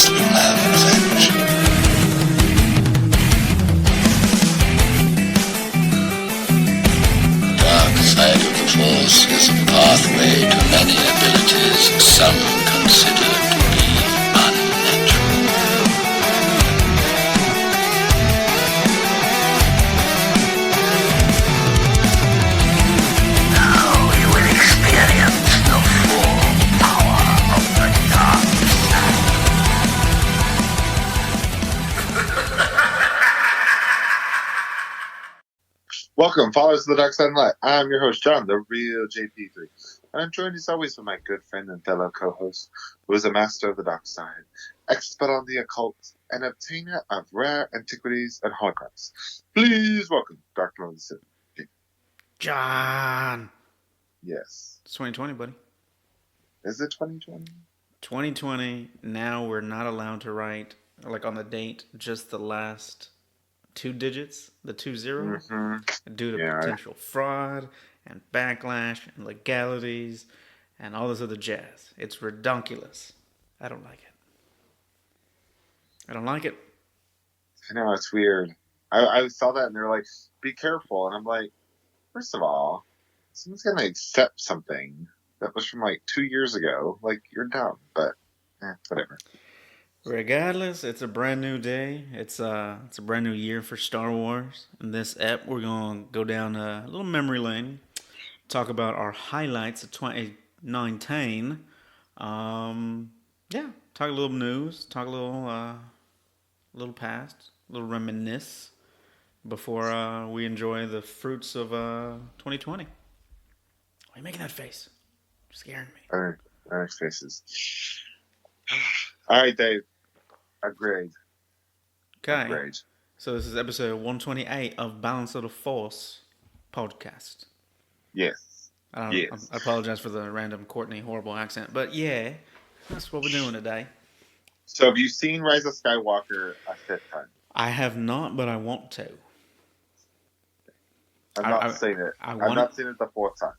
will have revenge. The dark side of the Force is a pathway to many abilities some consider to be unnatural. Now you will experience the full power of the dark side. Welcome, followers of the Dark Side and Light. I'm your host, John, the real JP3. And I'm joined as always by my good friend and fellow co-host, who is a master of the dark side, expert on the occult, and obtainer of rare antiquities and holograms. Please welcome Dr. Melissa. John. Yes. It's 2020, buddy. Is it 2020? 2020. Now we're not allowed to write, like on the date, just the last two digits, the 20, due to potential fraud and backlash and legalities and all this other jazz. It's redonkulous. I don't like it. I don't like it. I know, it's weird. I saw that and they were like, be careful. And I'm like, first of all, someone's going to accept something that was from like 2 years ago. Like, you're dumb, but whatever. Regardless, it's a brand new day. It's a brand new year for Star Wars. In this ep, we're going to go down a little memory lane, talk about our highlights of 2019. Talk a little news, talk a little past, a little reminisce before we enjoy the fruits of 2020. Why are you making that face? You're scaring me. Our faces. All right, Dave. Agreed. Okay. So this is episode 128 of Balance of the Force podcast. Yes. I apologize for the random Courtney horrible accent, but yeah, that's what we're doing today. So have you seen Rise of Skywalker a fifth time? I have not, but I want to. I've not seen it. I've not seen it the fourth time.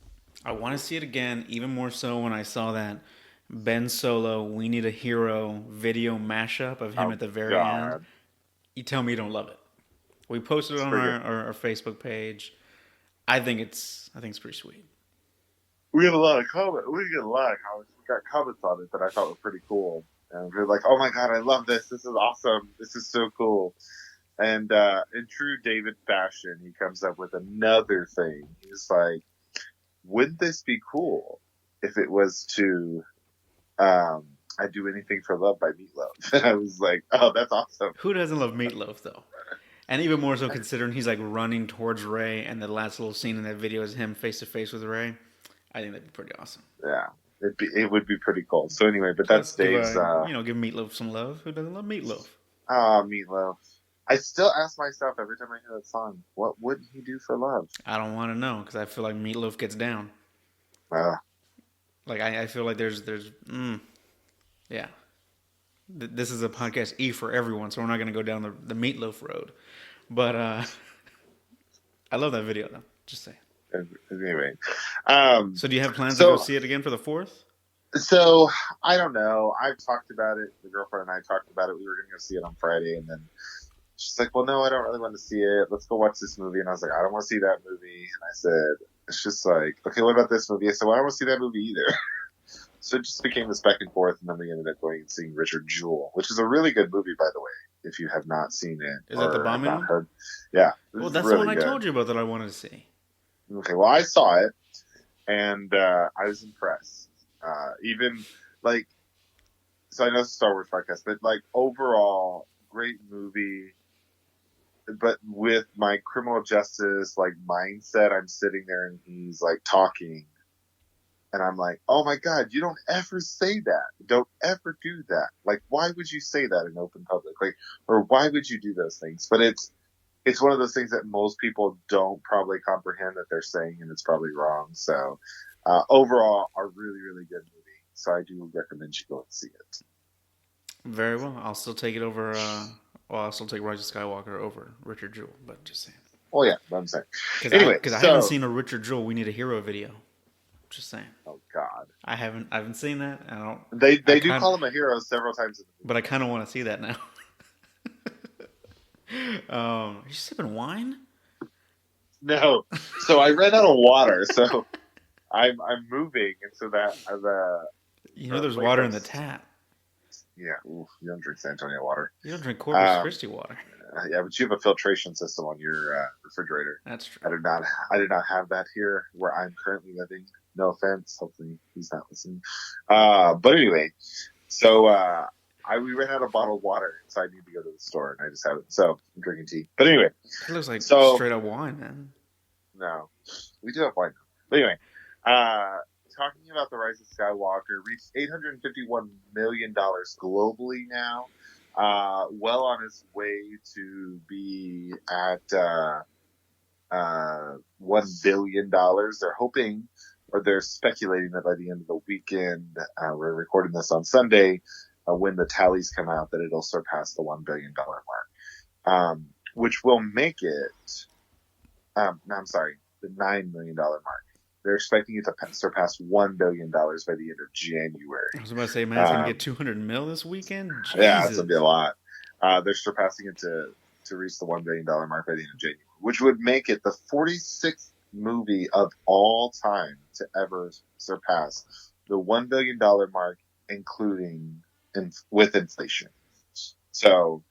I want to see it again, even more so when I saw that Ben Solo, We Need a Hero video mashup of him at the very end. You tell me you don't love it. We posted it on our Facebook page. I think it's pretty sweet. We get a lot of comments. We got comments on it that I thought were pretty cool. And we were like, oh my God, I love this. This is awesome. This is so cool. And in true David fashion, he comes up with another thing. He's like, wouldn't this be cool if it was to I'd Do Anything for Love by Meatloaf? And I was like, oh, that's awesome. Who doesn't love Meatloaf, though? And even more so considering he's like running towards Rey, and the last little scene in that video is him face to face with Rey. I think that'd be pretty awesome. Yeah, it would be pretty cool. So anyway, but that's Dave's. Give Meatloaf some love. Who doesn't love Meatloaf? Meatloaf. I still ask myself every time I hear that song, what would he do for love? I don't want to know because I feel like Meatloaf gets down. Like I feel like there's yeah. This is a podcast E for everyone, so we're not going to go down the Meatloaf road. But I love that video, though. Just saying. Anyway. So do you have plans to go see it again for the 4th? So, I don't know. I've talked about it. The girlfriend and I talked about it. We were going to go see it on Friday, and then she's like, well, no, I don't really want to see it. Let's go watch this movie. And I was like, I don't want to see that movie. And I said, it's just like, okay, what about this movie? I said, well, I don't want to see that movie either. So it just became this back and forth, and then we ended up going and seeing Richard Jewell, which is a really good movie, by the way, if you have not seen it. Is that the bombing one? Yeah. Well, that's really the one I told you about that I wanted to see. Okay, well, I saw it, and I was impressed. Even, like, so I know it's a Star Wars podcast, but, like, overall, great movie. But with my criminal justice, like, mindset, I'm sitting there, and he's, like, talking. And I'm like, oh my God, you don't ever say that. Don't ever do that. Like, why would you say that in open public? Like, or why would you do those things? But it's one of those things that most people don't probably comprehend that they're saying, and it's probably wrong. So, overall, a really, really good movie. So I do recommend you go and see it. Very well. I'll still take it over. I'll still take Rise of Skywalker over Richard Jewell, but just saying. Well, yeah, I'm saying. Because I haven't seen a Richard Jewell We Need a Hero video. Just saying. Oh God. I haven't seen that. I don't. I They do kind, call him a hero several times in the movie. but I kind of want to see that now. Are you sipping wine? No. So I ran out of water. So I'm moving, and so that You know, the there's place water in the tap. yeah. Oof, you don't drink San Antonio water. You don't drink Corpus Um, Christi water. yeah, but you have a filtration system on your refrigerator. That's true. I did not. I did not have that here where I'm currently living. No offense. Hopefully he's not listening. But anyway, so we ran out of bottled water, so I need to go to the store, and I just have it. So I'm drinking tea. But anyway, That looks like so straight up wine, man. no, we do have wine. But anyway, uh, talking about the Rise of Skywalker reached $851 million globally now. Well on its way to be at $1 billion. They're hoping, or they're speculating that by the end of the weekend, we're recording this on Sunday, when the tallies come out, that it'll surpass the $1 billion mark, which will make it. No, I'm sorry, the $9 million mark. They're expecting it to surpass $1 billion by the end of January. I was about to say, man, it's gonna get 200 mil this weekend. Yeah, it's Jesus. gonna be a lot. They're surpassing it to reach the $1 billion mark by the end of January, which would make it the 46th movie of all time to ever surpass the $1 billion mark, including with inflation. So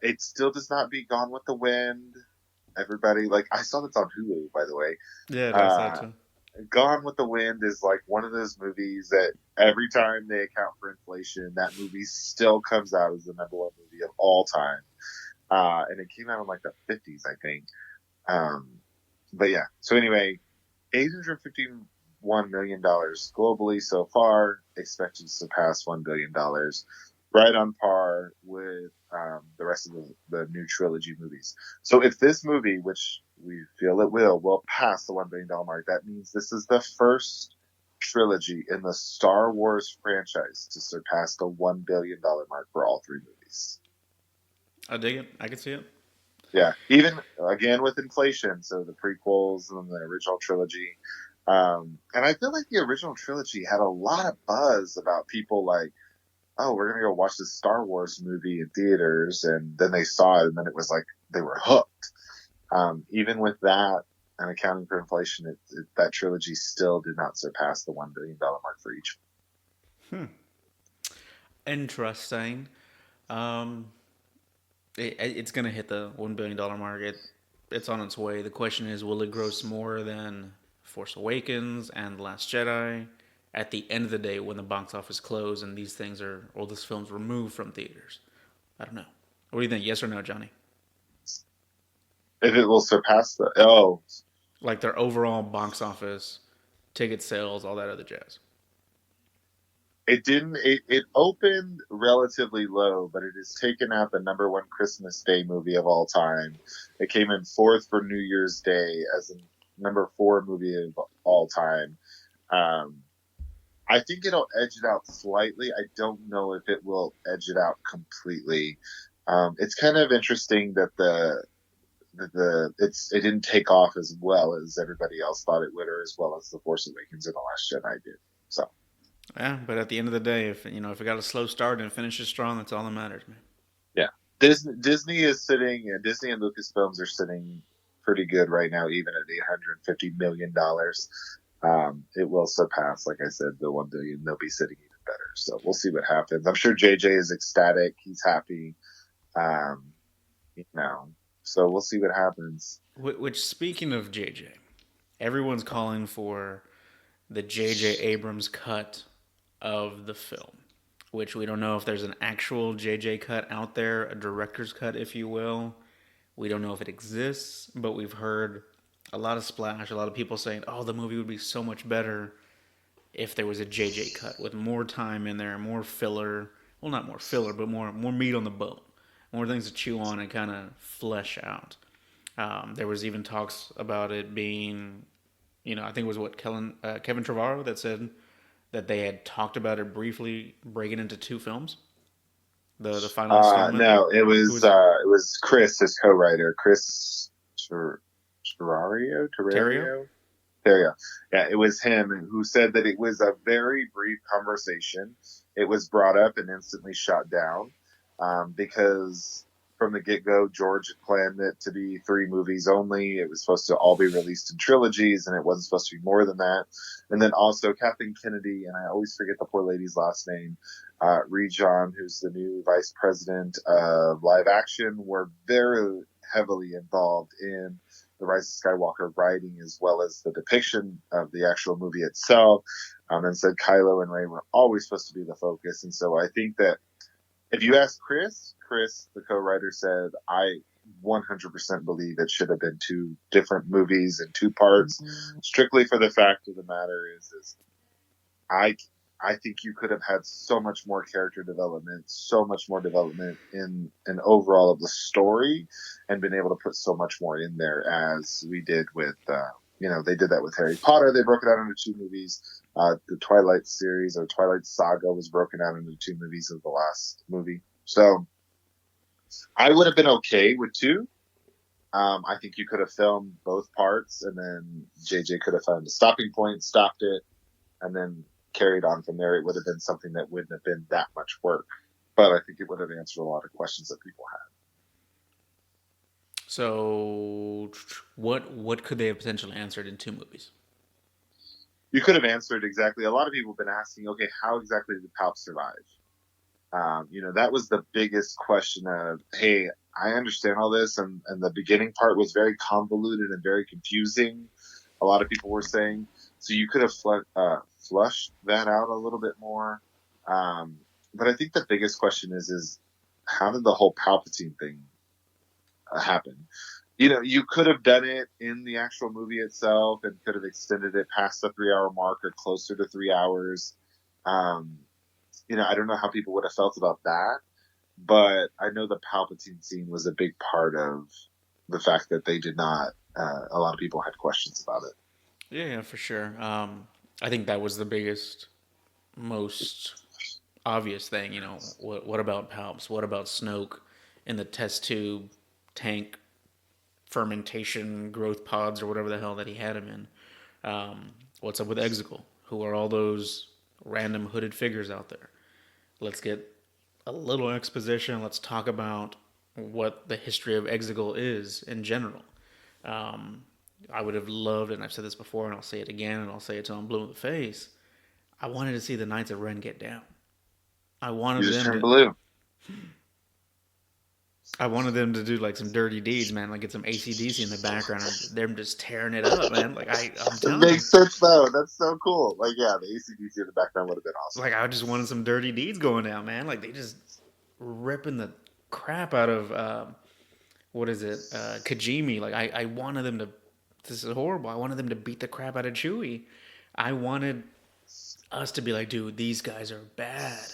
it still does not beat Gone with the Wind. Everybody, like, I saw this on Hulu, by the way. Yeah, I saw it too. Gone with the Wind is like one of those movies that every time they account for inflation, that movie still comes out as the #1 movie of all time. And it came out in like the 50s, I think. But yeah, so anyway, $851 million globally so far, expected to surpass $1 billion, right on par with the rest of the new trilogy movies. So if this movie, which we feel it will pass the $1 billion mark, that means this is the first trilogy in the Star Wars franchise to surpass the $1 billion mark for all three movies. I dig it. I can see it. Yeah, even again with inflation, so the prequels and the original trilogy. And I feel like the original trilogy had a lot of buzz about people like, oh, we're going to go watch this Star Wars movie in theaters. And then they saw it, and then it was like they were hooked. Even with that, and accounting for inflation, that trilogy still did not surpass the $1 billion mark for each. Interesting. Um, it's gonna hit the $1 billion mark. It's on its way. The question is, will it gross more than Force Awakens and The Last Jedi? At the end of the day, when the box office closed and these things are, or this film's removed from theaters, I don't know. What do you think? Yes or no, Johnny? If it will surpass Like their overall box office, ticket sales, all that other jazz. it didn't. It opened relatively low, but it has taken out the #1 Christmas Day movie of all time. It came in fourth for New Year's Day as a #4 movie of all time. I think it'll edge it out slightly. I don't know if it will edge it out completely. It's kind of interesting that it didn't take off as well as everybody else thought it would, or as well as The Force Awakens and The Last Jedi did. So Yeah, but at the end of the day, if it got a slow start and finishes strong, that's all that matters, man. yeah, Disney is sitting, and Disney and Lucasfilms are sitting pretty good right now, even at $850 million. It will surpass, like I said, the $1 billion. They'll be sitting even better. So we'll see what happens. I'm sure JJ is ecstatic. He's happy. Um, so we'll see what happens. Which, speaking of JJ, everyone's calling for the JJ Abrams cut of the film, which we don't know if there's an actual JJ cut out there, a director's cut, if you will. We don't know if it exists, but we've heard a lot of splash, a lot of people saying, oh, the movie would be so much better if there was a JJ cut with more time in there, more filler. Well, not more filler, but more meat on the bone, more things to chew on and kind of flesh out. There was even talks about it being, I think it was Kevin Trevorrow that said that they had talked about it briefly breaking into two films. The final installment. No, it was Chris, his co-writer, Chris Terrario. There you go. Yeah, it was him who said that it was a very brief conversation. It was brought up and instantly shot down because from the get go, George had planned it to be 3 movies only. It was supposed to all be released in trilogies, and it wasn't supposed to be more than that. And then also Kathleen Kennedy, and I always forget the poor lady's last name, Ree John, who's the new vice president of live action, were very heavily involved in the Rise of Skywalker writing as well as the depiction of the actual movie itself, and said Kylo and Rey were always supposed to be the focus. And so I think that if you ask Chris, the co-writer, said, I 100% believe it should have been 2 different movies in 2 parts, strictly for the fact of the matter is I think you could have had so much more character development, so much more development in an overall of the story, and been able to put so much more in there as we did with, they did that with Harry Potter. They broke it out into 2 movies. The Twilight series or Twilight Saga was broken out into 2 movies of the last movie. So I would have been okay with 2. I think you could have filmed both parts, and then JJ could have found a stopping point, stopped it, and then carried on from there. It would have been something that wouldn't have been that much work, but I think it would have answered a lot of questions that people had. So, what could they have potentially answered in 2 movies? You could have answered exactly. A lot of people have been asking, okay, how exactly did Palp survive? That was the biggest question of, hey, I understand all this, and the beginning part was very convoluted and very confusing. A lot of people were saying, so you could have flushed that out a little bit more. But I think the biggest question is how did the whole Palpatine thing happen? You could have done it in the actual movie itself and could have extended it past the 3-hour mark or closer to 3 hours. I don't know how people would have felt about that, but I know the Palpatine scene was a big part of the fact that they did not. A lot of people had questions about it. Yeah, for sure. I think that was the biggest, most obvious thing. What about Palps? What about Snoke in the test tube tank fermentation growth pods or whatever the hell that he had him in? What's up with Exegol? Who are all those random hooded figures out there? Let's get a little exposition. Let's talk about what the history of Exegol is in general. I would have loved, and I've said this before, and I'll say it again, and I'll say it till I'm blue in the face. I wanted to see the Knights of Ren get down. I wanted You just them turned to. blue. I wanted them to do like some dirty deeds, man. Like get some AC/DC in the background, or them just tearing it up, man. Like I'm It telling you, makes sense though. That's so cool. Like, yeah, the AC/DC in the background would have been awesome. like I just wanted some dirty deeds going down, man. Like they just ripping the crap out of what is it, Kajimi. Like I wanted them to. This is horrible. I wanted them to beat the crap out of Chewie. I wanted us to be like, dude, these guys are bad.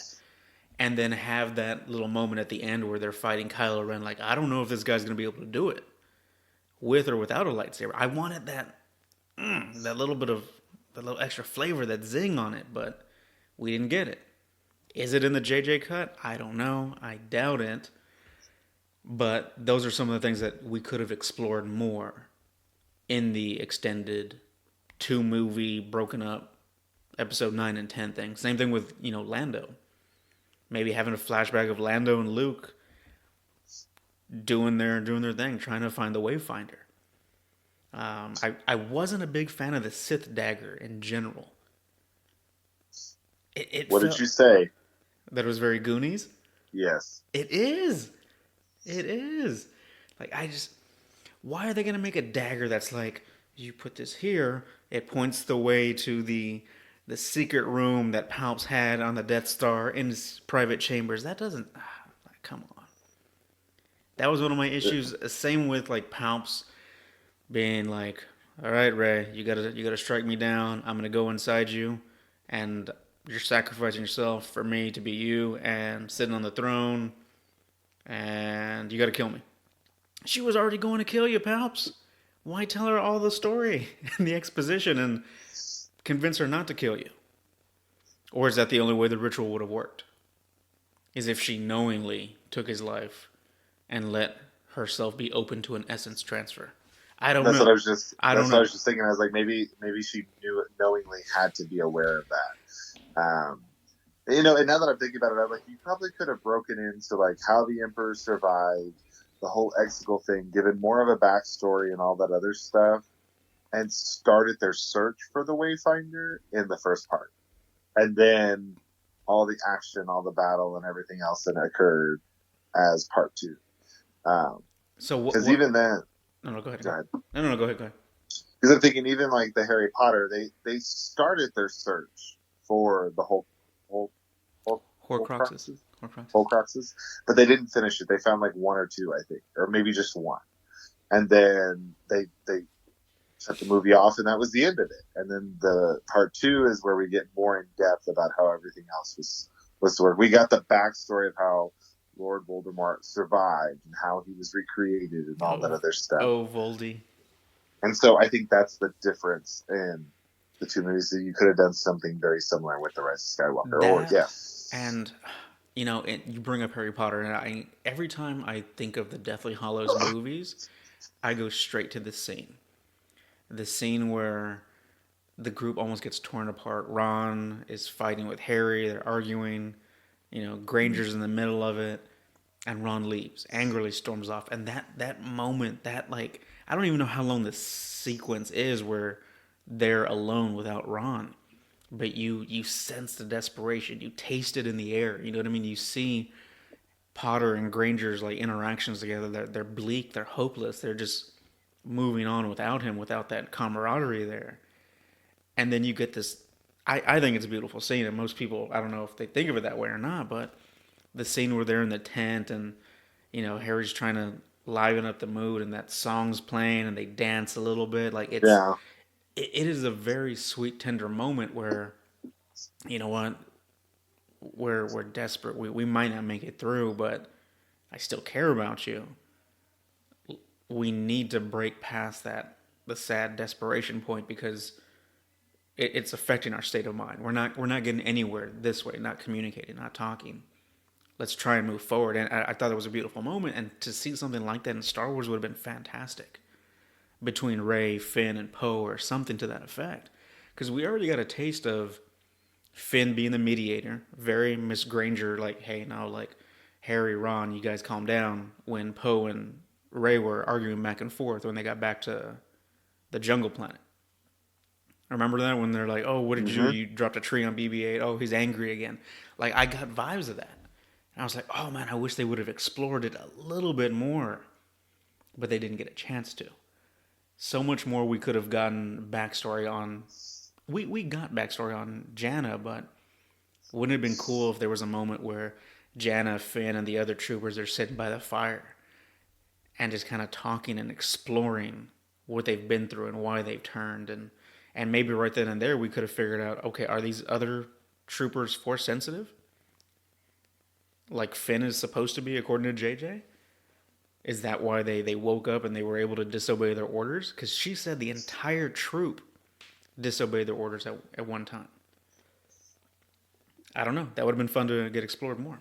And then have that little moment at the end where they're fighting Kylo Ren. Like, I don't know if this guy's going to be able to do it with or without a lightsaber. I wanted that little bit of, the little extra flavor, that zing on it, but we didn't get it. Is it in the JJ cut? I don't know. I doubt it. But those are some of the things that we could have explored more in the extended 2-movie broken up episode 9 and 10 thing. Same thing with, Lando. Maybe having a flashback of Lando and Luke doing their thing, trying to find the Wayfinder. I wasn't a big fan of the Sith dagger in general. What did you say? That it was very Goonies? Yes. It is. It is. Like, why are they going to make a dagger that's like, you put this here, it points the way to the secret room that Palps had on the Death Star in his private chambers? That doesn't... come on. That was one of my issues. Same with, like, Palps being like, all right, Rey, you gotta strike me down. I'm going to go inside you, and you're sacrificing yourself for me to be you and sitting on the throne, and you got to kill me. She was already going to kill you, Palps. Why tell her all the story and the exposition and convince her not to kill you? Or is that the only way the ritual would have worked? Is if she knowingly took his life and let herself be open to an essence transfer. I don't That's what know. I was just. I don't That's what I know. was just thinking. I was like, maybe she knowingly had to be aware of that. And now that I'm thinking about it, I'm like, you probably could have broken into like how the Emperor survived, the whole Exegol thing, given more of a backstory and all that other stuff, and started their search for the Wayfinder in the first part, and then all the action, all the battle, and everything else that occurred as part two. So Because what? even then, No, no, go ahead. go ahead. No, go ahead. Go ahead. Because I'm thinking, even like the Harry Potter, they started their search for the whole, whole Horcruxes. cruxes, Horcruxes. whole cruxes, but they didn't finish it. They found like one or two, I think, or maybe just one, and then they shut the movie off, and that was the end of it. And then the part two is where we get more in depth about how everything else was to work. We got the backstory of how Lord Voldemort survived and how he was recreated and all that other stuff. Oh, Voldy. And so I think that's the difference in the two movies. That you could have done something very similar with the Rise of Skywalker. And you bring up Harry Potter, and every time I think of the Deathly Hallows movies, I go straight to this scene. The scene where the group almost gets torn apart. Ron is fighting with Harry. They're arguing. Granger's in the middle of it, and Ron leaves, angrily storms off. And that moment, I don't even know how long this sequence is where they're alone without Ron. But you sense the desperation. You taste it in the air. You know what I mean? You see Potter and Granger's interactions together. They're bleak. They're hopeless. They're just moving on without him, without that camaraderie there. And then you get this. I think it's a beautiful scene, and most people, I don't know if they think of it that way or not, but the scene where they're in the tent and Harry's trying to liven up the mood, and that song's playing, and they dance a little bit. It is a very sweet, tender moment where, you know what, we're desperate. We might not make it through, but I still care about you. We need to break past the sad desperation point, because it's affecting our state of mind. We're not getting anywhere this way, not communicating, not talking. Let's try and move forward. And I thought it was a beautiful moment, and to see something like that in Star Wars would have been fantastic, between Rey, Finn, and Poe, or something to that effect. Because we already got a taste of Finn being the mediator, very Miss Granger, hey, now, Harry, Ron, you guys calm down, when Poe and Rey were arguing back and forth when they got back to the jungle planet. Remember that, when they're like, oh, what did you do? You dropped a tree on BB-8. Oh, he's angry again. I got vibes of that. And I was like, oh man, I wish they would have explored it a little bit more. But they didn't get a chance to. So much more we could have gotten backstory on. We got backstory on Janna, but wouldn't it have been cool if there was a moment where Janna, Finn, and the other troopers are sitting by the fire and just kind of talking and exploring what they've been through and why they've turned, and maybe right then and there we could have figured out, okay, are these other troopers force sensitive? Like Finn is supposed to be, according to JJ? Is that why they woke up and they were able to disobey their orders? Because she said the entire troop disobeyed their orders at one time. I don't know. That would have been fun to get explored more.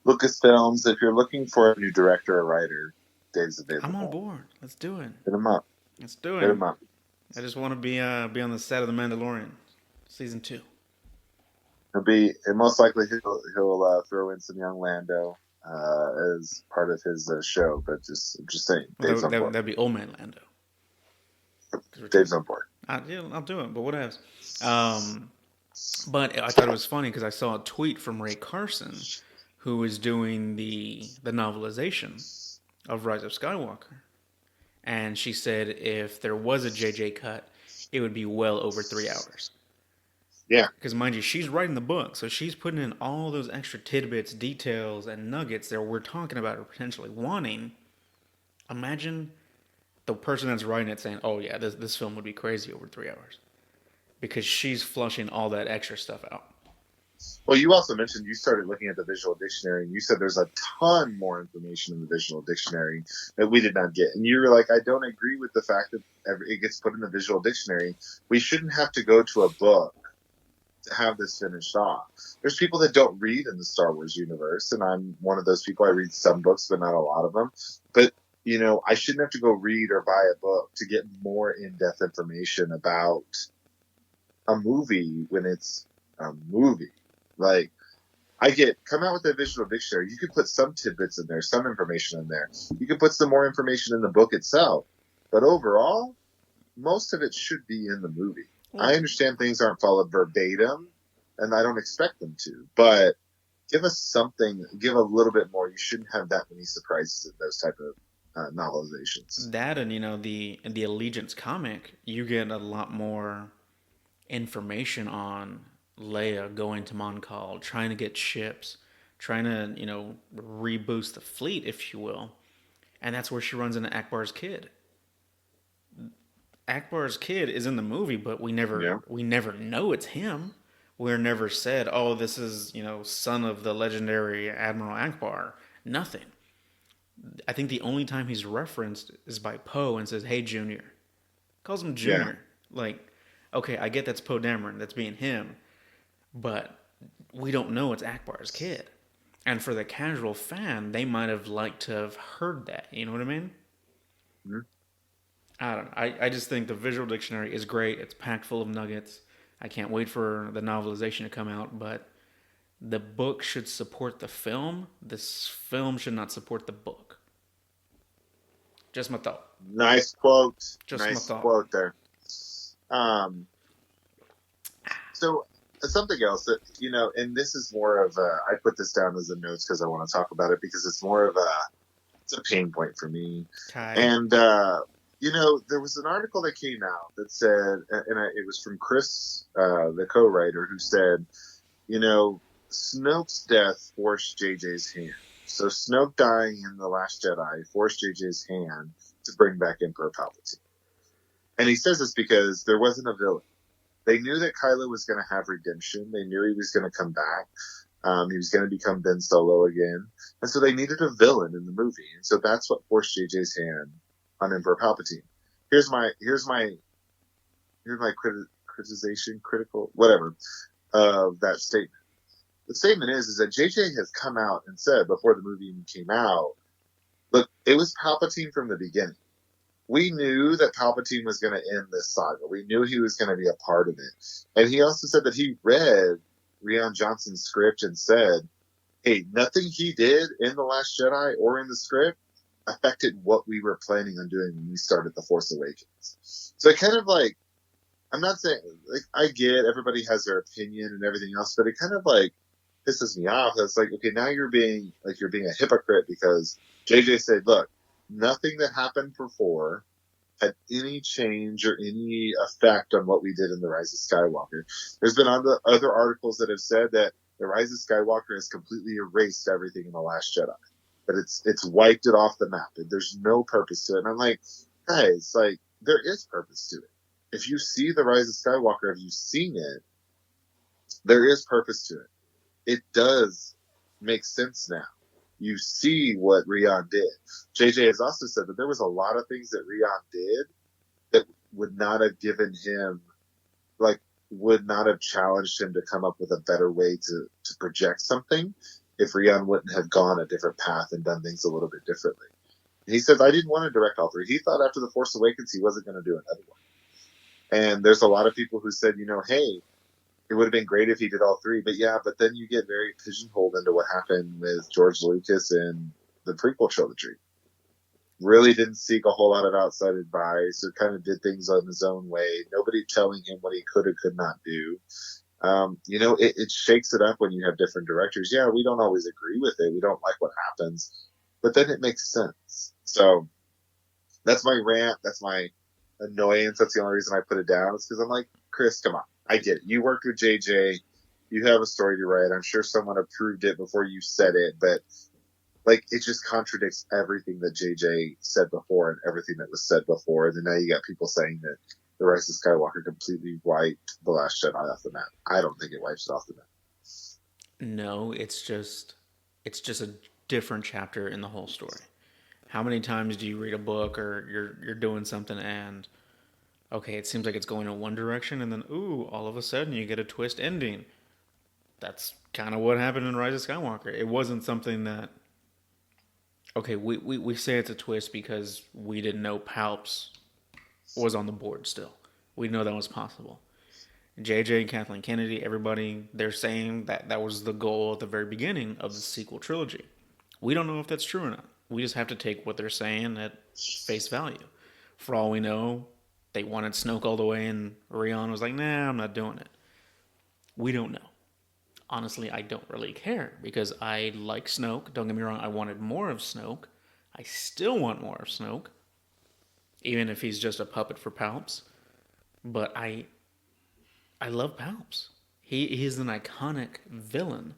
Lucasfilms, if you're looking for a new director or writer, Dave's available. I'm on board. Let's do it. Hit him up. Let's do it. Hit him up. I just want to be on the set of The Mandalorian, season 2. And most likely he'll throw in some young Lando as part of his show. But just saying, Dave's on board. That'd be Old Man Lando. Dave's on board. Yeah, I'll do it. But what else? But I thought it was funny because I saw a tweet from Ray Carson, who is doing the novelization of Rise of Skywalker, and she said if there was a JJ cut, it would be well over 3 hours. Yeah. Because mind you, she's writing the book, so she's putting in all those extra tidbits, details, and nuggets that we're talking about or potentially wanting. Imagine the person that's writing it saying, oh yeah, this film would be crazy over 3 hours. Because she's flushing all that extra stuff out. Well, you also mentioned you started looking at the visual dictionary, and you said there's a ton more information in the visual dictionary that we did not get. And you were like, I don't agree with the fact that it gets put in the visual dictionary. We shouldn't have to go to a book to have this finished off. There's people that don't read in the Star Wars universe, and I'm one of those people. I read some books, but not a lot of them. But I shouldn't have to go read or buy a book to get more in-depth information about a movie when it's a movie. Like, come out with a visual dictionary. You could put some tidbits in there, some information in there. You could put some more information in the book itself. But overall, most of it should be in the movie. I Well, understand things aren't followed verbatim, and I don't expect them to. But give us something, give a little bit more. You shouldn't have that many surprises in those type of novelizations. that and the in the Allegiance comic, you get a lot more information on Leia going to Moncall, trying to get ships, trying to reboost the fleet, if you will, and that's where she runs into Akbar's kid. Akbar's kid is in the movie, but Yeah, we never know it's him. We're never said, "Oh, this is son of the legendary Admiral Akbar." Nothing. I think the only time he's referenced is by Poe and says, "Hey, Junior." Calls him yeah. Junior. Like, okay, I get that's Poe Dameron, that's being him, but we don't know it's Akbar's kid. And for the casual fan, they might have liked to have heard that. You know what I mean? Mhm. I don't know. I just think the visual dictionary is great. It's packed full of nuggets. I can't wait for the novelization to come out, but the book should support the film. This film should not support the book. Just my thought. Nice quote. Just my Nice thought. quote there. Um, so something else that and this is more of a. I put this down as a notes because I want to talk about it because it's more of a. It's a pain point for me. Kai. And there was an article that came out that said, it was from Chris, the co-writer, who said, you know, Snoke's death forced JJ's hand. So Snoke dying in The Last Jedi forced JJ's hand to bring back Emperor Palpatine. And he says this because there wasn't a villain. They knew that Kylo was going to have redemption. They knew he was going to come back. He was going to become Ben Solo again. And so they needed a villain in the movie. And so that's what forced JJ's hand on Emperor Palpatine. Here's my criticization, critical, whatever, of that statement. The statement is that JJ has come out and said before the movie even came out, look, it was Palpatine from the beginning. We knew that Palpatine was going to end this saga. We knew he was going to be a part of it. And he also said that he read Rian Johnson's script and said, hey, nothing he did in The Last Jedi or in the script affected what we were planning on doing when we started The Force Awakens. So it kind of like, I'm not saying, like, I get everybody has their opinion and everything else, but it kind of like pisses me off. It's like, okay, now you're being a hypocrite because JJ said, look, nothing that happened before had any change or any effect on what we did in The Rise of Skywalker. There's been other articles that have said that The Rise of Skywalker has completely erased everything in The Last Jedi. But it's wiped it off the map. There's no purpose to it. And I'm like, guys, like, there is purpose to it. If you see The Rise of Skywalker, if you've seen it, there is purpose to it. It does make sense now. You see what Rian did. JJ has also said that there was a lot of things that Rian did that would not have given him, like, would not have challenged him to come up with a better way to project something if Rian wouldn't have gone a different path and done things a little bit differently. He says, I didn't want to direct all three. He thought after The Force Awakens he wasn't going to do another one. And there's a lot of people who said, hey, it would have been great if he did all three. But then you get very pigeonholed into what happened with George Lucas and the prequel trilogy. Really didn't seek a whole lot of outside advice or kind of did things on his own way. Nobody telling him what he could or could not do. It shakes it up when you have different directors. Yeah, we don't always agree with it. We don't like what happens. But then it makes sense. So that's my rant. That's my annoyance. That's the only reason I put it down. It's because I'm like, Chris, come on. I get it. You worked with JJ. You have a story to write. I'm sure someone approved it before you said it, but like it just contradicts everything that JJ said before and everything that was said before. And then now you got people saying that The Rise of Skywalker completely wiped The Last Jedi off the map. I don't think it wipes it off the map. No, it's just a different chapter in the whole story. How many times do you read a book or you're doing something and okay, it seems like it's going in one direction and then ooh, all of a sudden you get a twist ending. That's kind of what happened in Rise of Skywalker. It wasn't something that Okay, we say it's a twist because we didn't know Palps was on the board still. We know that was possible. JJ and Kathleen Kennedy, everybody, they're saying that that was the goal at the very beginning of the sequel trilogy. We don't know if that's true or not. We just have to take what they're saying at face value. For all we know, they wanted Snoke all the way, and Rion was like, nah, I'm not doing it. We don't know. Honestly, I don't really care because I like Snoke. Don't get me wrong, I wanted more of Snoke. I still want more of Snoke, even if he's just a puppet for Palps. But I love Palps. He's an iconic villain.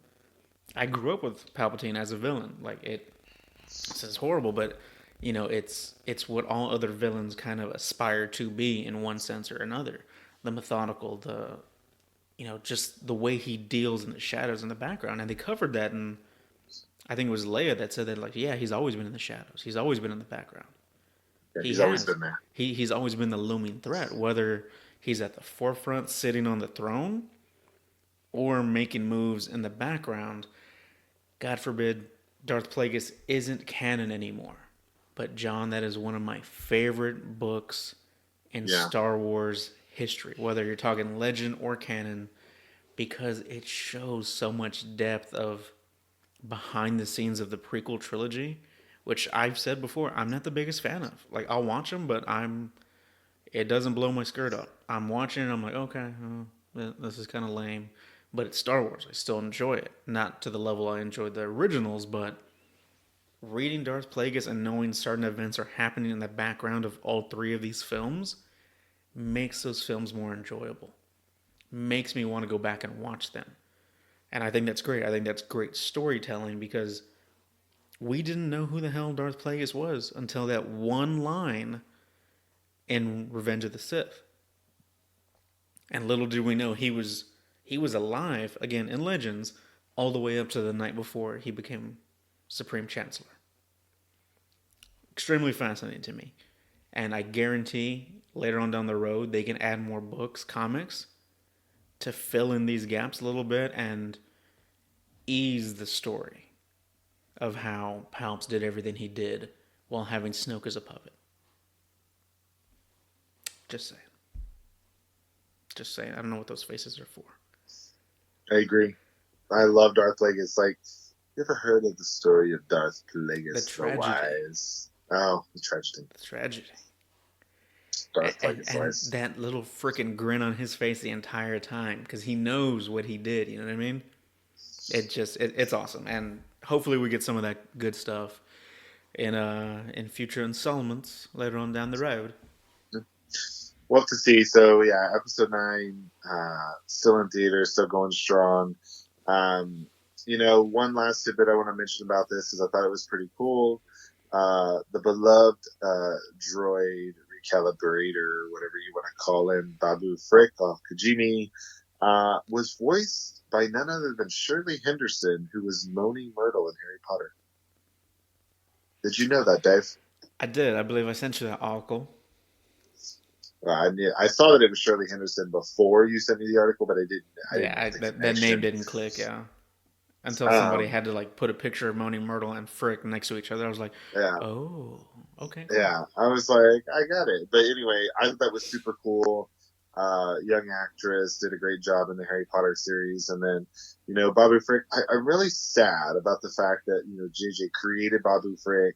I grew up with Palpatine as a villain. Like this is horrible, but it's what all other villains kind of aspire to be in one sense or another. The methodical, just the way he deals in the shadows in the background, and they covered that in. I think it was Leia that said that, like, yeah, he's always been in the shadows. He's always been in the background. Yeah, He he's always has. been there. He's always been the looming threat, whether he's at the forefront sitting on the throne or making moves in the background. God forbid Darth Plagueis isn't canon anymore. But John, that is one of my favorite books in Yeah. Star Wars history, whether you're talking legend or canon, because it shows so much depth of behind the scenes of the prequel trilogy, which I've said before, I'm not the biggest fan of. Like, I'll watch them, but it doesn't blow my skirt up. I'm watching it, I'm like, okay, this is kind of lame. But it's Star Wars. I still enjoy it. Not to the level I enjoyed the originals, but reading Darth Plagueis and knowing certain events are happening in the background of all three of these films makes those films more enjoyable. Makes me want to go back and watch them. And I think that's great. I think that's great storytelling because we didn't know who the hell Darth Plagueis was until that one line in Revenge of the Sith. And little did we know he was alive again in Legends all the way up to the night before he became Supreme Chancellor. Extremely fascinating to me. And I guarantee later on down the road they can add more books, comics to fill in these gaps a little bit and ease the story of how Palps did everything he did while having Snoke as a puppet. Just saying. Just saying. I don't know what those faces are for. I agree. I love Darth Plagueis. Like, you ever heard of the story of Darth Plagueis the Wise? Oh, the tragedy. The tragedy. Darth Plagueis and Wise. that little freaking grin on his face the entire time because he knows what he did. You know what I mean? It's awesome, and hopefully we get some of that good stuff in future installments later on down the road. We'll have to see. So yeah, episode 9, still in theaters, still going strong. One last tidbit I want to mention about this is I thought it was pretty cool. The beloved droid recalibrator, whatever you want to call him, Babu Frick off Kajimi, was voiced by none other than Shirley Henderson, who was Moaning Myrtle in Harry Potter. Did you know that, Dave? I did. I believe I sent you that article. I saw that it was Shirley Henderson before you sent me the article, but I didn't. That name didn't click. Yeah, until somebody had to like put a picture of Moaning Myrtle and Frick next to each other. I was like, yeah, oh, okay. Cool. Yeah, I was like, I got it. But anyway, I thought that was super cool. Young actress, did a great job in the Harry Potter series, and then Babu Frick. I'm really sad about the fact that JJ created Babu Frick.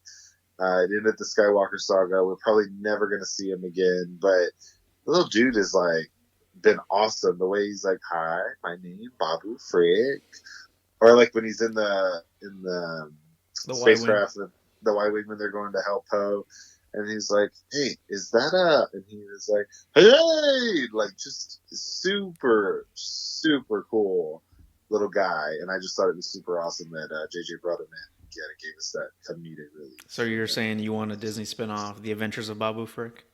It ended the Skywalker saga. We're probably never going to see him again. But the little dude is like been awesome. The way he's like, "Hi, my name Babu Frick," or like when he's in the spacecraft, the Y-wing when they're going to help Poe, and he's like, "Hey, is that a?" And he was like, "Hey!" Like just super super cool little guy. And I just thought it was super awesome that JJ brought him in. Yeah, it gave us that comedic relief. So you're saying you want a Disney spinoff, The Adventures of Babu Frick?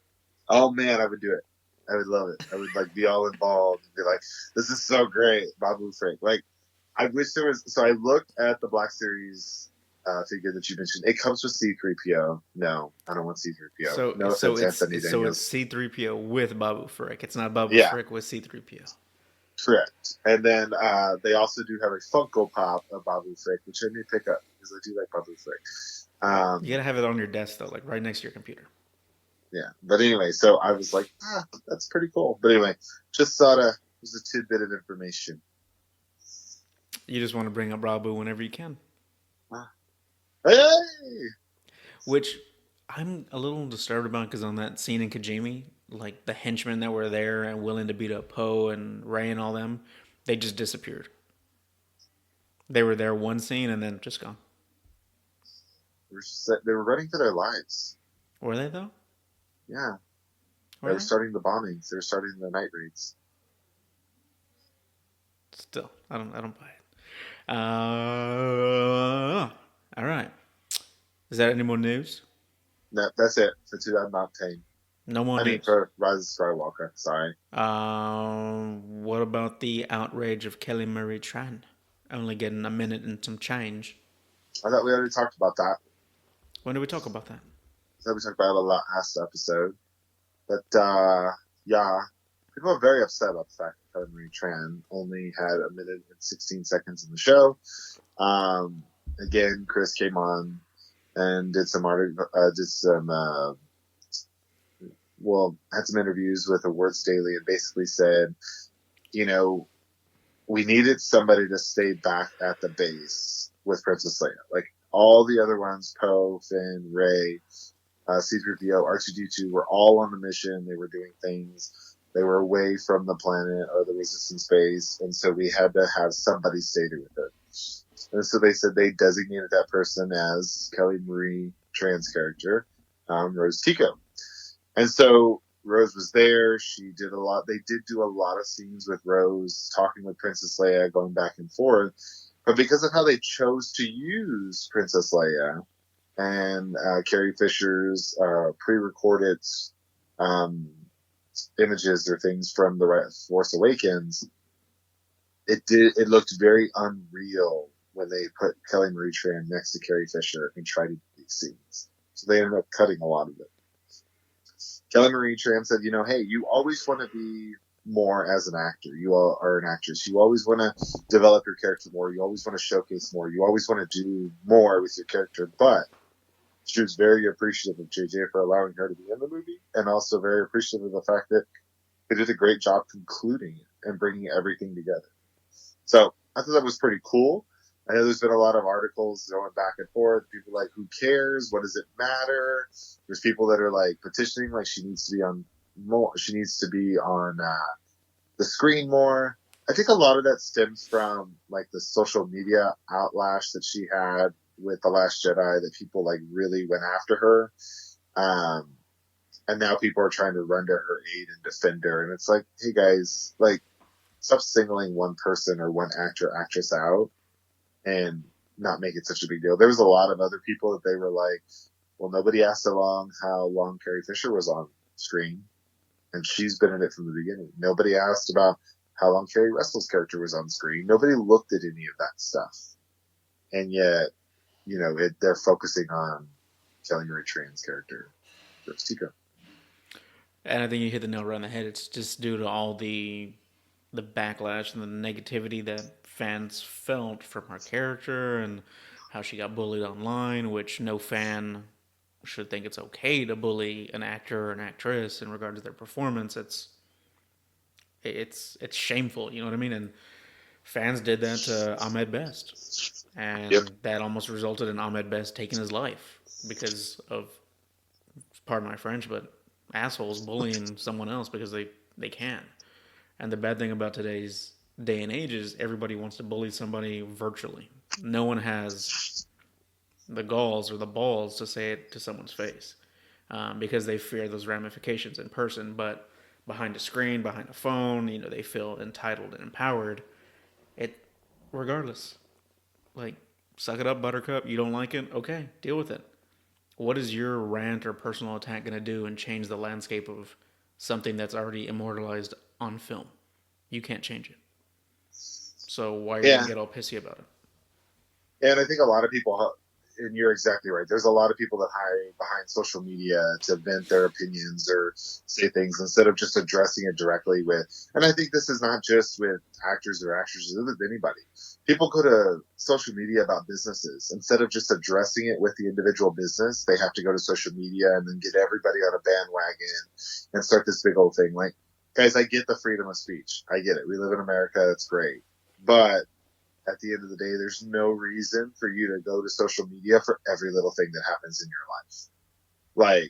Oh man, I would do it. I would love it. I would like be all involved and be like, "This is so great, Babu Frick." Like, I wish there was. So I looked at the Black Series figure that you mentioned. It comes with C-3PO. No, I don't want C-3PO. So it's C-3PO with Babu Frick. It's not Babu Frick with C-3PO. Correct. And then they also do have a Funko Pop of Babu Frick, which I may pick up because I do like Babu Frick. You gotta have it on your desk though, like right next to your computer. Yeah, but anyway, so I was like, that's pretty cool. But anyway, just thought it was a tidbit of information. You just want to bring up Rabu whenever you can. Ah, hey, Which I'm a little disturbed about because on that scene in Kajimi, like the henchmen that were there and willing to beat up Poe and Ray and all them, they just disappeared. They were there one scene and then just gone. they were running for their lives. Were they though? Yeah, they Were were they? starting the bombings. They were starting the night raids. Still, I don't buy it. All right. Is that any more news? That's it for 2019. No more I mean, news. for Rise of Skywalker. Sorry. What about the outrage of Kelly Marie Tran only getting a minute and some change? I thought we already talked about that. When did we talk about that? I thought we talked about it a lot last episode. But yeah, people are very upset about the fact that Kelly Marie Tran only had a minute and 16 seconds in the show. Again, Chris came on and did some had some interviews with Awards Daily and basically said, you know, we needed somebody to stay back at the base with Princess Leia. Like all the other ones, Poe, Finn, Rey, C-3PO, R2-D2 were all on the mission. They were doing things. They were away from the planet or the resistance base, and so we had to have somebody stay there with it. And so they said they designated that person as Kelly Marie Tran's character, Rose Tico. And so Rose was there. She did a lot. They did do a lot of scenes with Rose, talking with Princess Leia, going back and forth. But because of how they chose to use Princess Leia and Carrie Fisher's pre-recorded images or things from the Force Awakens, it looked very unreal when they put Kelly Marie Tran next to Carrie Fisher and tried to do these scenes. So they ended up cutting a lot of it. Kelly Marie Tran said, hey, you always want to be more as an actor. You all are an actress. You always want to develop your character more. You always want to showcase more. You always want to do more with your character. But she was very appreciative of JJ for allowing her to be in the movie, and also very appreciative of the fact that they did a great job concluding it and bringing everything together. So I thought that was pretty cool. I know there's been a lot of articles going back and forth. People like, who cares? What does it matter? There's people that are like petitioning, like she needs to be on more. She needs to be on the screen more. I think a lot of that stems from like the social media outlash that she had with The Last Jedi, that people like really went after her. And now people are trying to run to her aid and defend her. And it's like, hey guys, like, stop singling one person or one actor, actress out and not make it such a big deal. There was a lot of other people that they were like, well, nobody asked how long Carrie Fisher was on screen, and she's been in it from the beginning. Nobody asked about how long Carrie Russell's character was on screen. Nobody looked at any of that stuff. And yet, they're focusing on Kelly Marie Tran's character, Rose Tico. And I think you hit the nail right on the head. It's just due to all the backlash and the negativity that fans felt from her character and how she got bullied online, which no fan should think it's okay to bully an actor or an actress in regard to their performance. It's shameful, you know what I mean? And fans did that to Ahmed Best, Yep. and that almost resulted in Ahmed Best taking his life because of, pardon my French, but assholes bullying someone else because they can. And the bad thing about today's day and age is everybody wants to bully somebody virtually. No one has the galls or the balls to say it to someone's face because they fear those ramifications in person. But behind a screen, behind a phone, they feel entitled and empowered. It, regardless, like, suck it up, Buttercup. You don't like it? Okay, deal with it. What is your rant or personal attack going to do and change the landscape of something that's already immortalized on film? You can't change it. So why are you going Yeah. to get all pissy about it? And I think a lot of people, and you're exactly right. There's a lot of people that hide behind social media to vent their opinions or say things instead of just addressing it directly with. And I think this is not just with actors or actresses, it's with anybody. People go to social media about businesses instead of just addressing it with the individual business. They have to go to social media and then get everybody on a bandwagon and start this big old thing. Like, guys, I get the freedom of speech. I get it. We live in America. It's great. But at the end of the day, there's no reason for you to go to social media for every little thing that happens in your life. Like,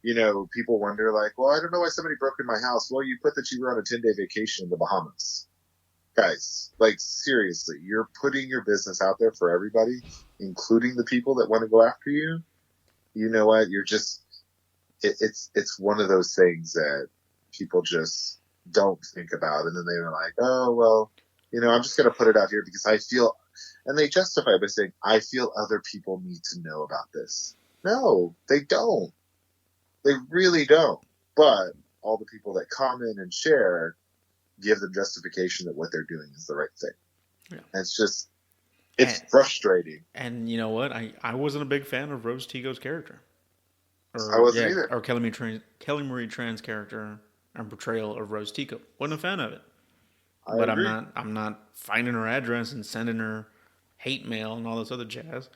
you know, people wonder, like, well, I don't know why somebody broke in my house. Well, you put that you were on a 10-day vacation in the Bahamas. Guys, like, seriously, you're putting your business out there for everybody, including the people that want to go after you. You know what? You're just, it's one of those things that people just don't think about. And then they're like, oh, well, you know, I'm just going to put it out here because I feel, and they justify it by saying, I feel other people need to know about this. No, they don't. They really don't. But all the people that comment and share give them justification that what they're doing is the right thing. Yeah. And it's frustrating. And you know what? I wasn't a big fan of Rose Tico's character. I wasn't either. Or Kelly Marie Tran's character and portrayal of Rose Tico. Wasn't a fan of it. But agree. I'm not finding her address and sending her hate mail and all this other jazz.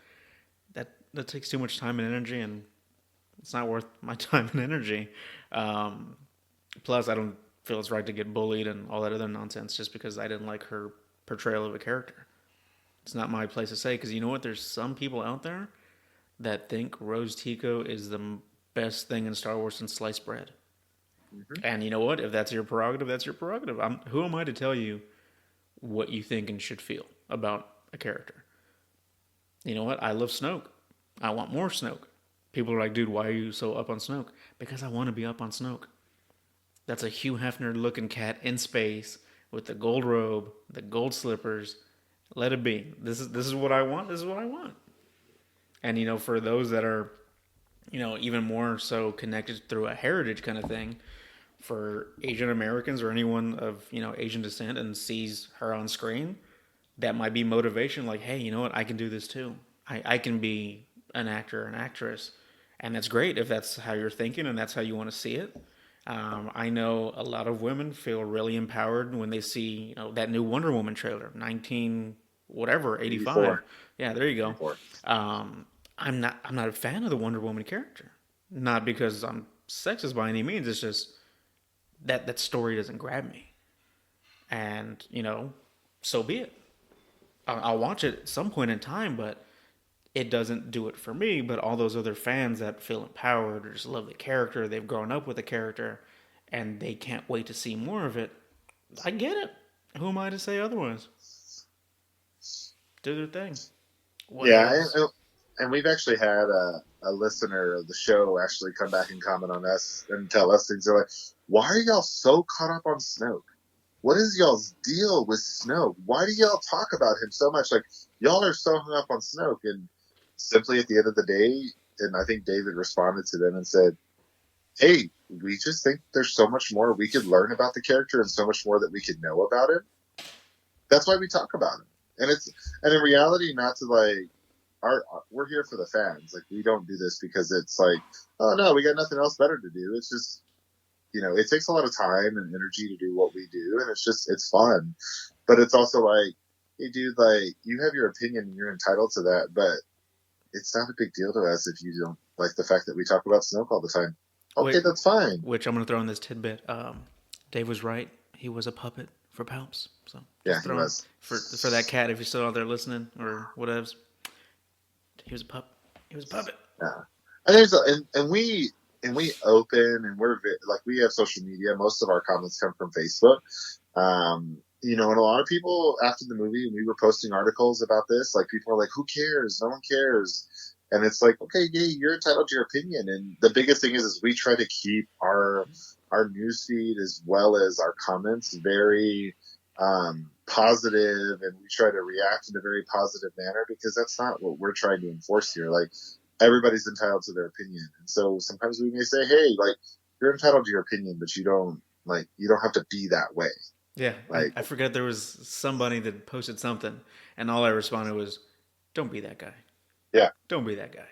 That takes too much time and energy, and it's not worth my time and energy. Plus, I don't feel it's right to get bullied and all that other nonsense just because I didn't like her portrayal of a character. It's not my place to say, because you know what? There's some people out there that think Rose Tico is the best thing in Star Wars since sliced bread. Mm-hmm. And you know what? If that's your prerogative, that's your prerogative. Who am I to tell you what you think and should feel about a character? You know what? I love Snoke. I want more Snoke. People are like, dude, why are you so up on Snoke? Because I want to be up on Snoke. That's a Hugh Hefner looking cat in space with the gold robe, the gold slippers. Let it be. This is what I want. This is what I want. And you know, for those that are, you know, even more so connected through a heritage kind of thing, for Asian Americans or anyone of, you know, Asian descent and sees her on screen, that might be motivation. Like, hey, you know what? I can do this too. I can be an actor or an actress. And that's great if that's how you're thinking and that's how you want to see it. I know a lot of women feel really empowered when they see, you know, that new Wonder Woman trailer, 85. 84. Yeah, there you go. I'm not a fan of the Wonder Woman character. Not because I'm sexist by any means. It's just that story doesn't grab me. And, you know, so be it. I'll watch it at some point in time, but it doesn't do it for me. But all those other fans that feel empowered or just love the character, they've grown up with the character, and they can't wait to see more of it. I get it. Who am I to say otherwise? Do their thing. And we've actually had a listener of the show actually come back and comment on us and tell us things. They're like, why are y'all so caught up on Snoke? What is y'all's deal with Snoke? Why do y'all talk about him so much? Like, y'all are so hung up on Snoke. And simply at the end of the day, and I think David responded to them and said, hey, we just think there's so much more we could learn about the character and so much more that we could know about him. That's why we talk about him. And in reality, not to like, we're here for the fans. Like, we don't do this because it's like, oh no, we got nothing else better to do. It's just, you know, it takes a lot of time and energy to do what we do, and it's fun. But it's also like, hey dude, like, you have your opinion and you're entitled to that, but it's not a big deal to us if you don't like the fact that we talk about Snoke all the time. Okay, that's fine. Which I'm going to throw in this tidbit. Dave was right. He was a puppet for Palps. So yeah, he was. For that cat, if you're still out there listening or whatever. He was a puppet. He was a puppet. Yeah. And we open, and we're like, we have social media. Most of our comments come from Facebook. You know, and a lot of people after the movie, we were posting articles about this. Like, people are like, who cares? No one cares. And it's like, okay, yeah, you're entitled to your opinion. And the biggest thing is we try to keep our newsfeed as well as our comments very positive, and we try to react in a very positive manner, because that's not what we're trying to enforce here. Like, everybody's entitled to their opinion. And so sometimes we may say, hey, like, you're entitled to your opinion, but you don't have to be that way. Yeah. Like, I forget, there was somebody that posted something, and all I responded was, don't be that guy. Yeah. Don't be that guy.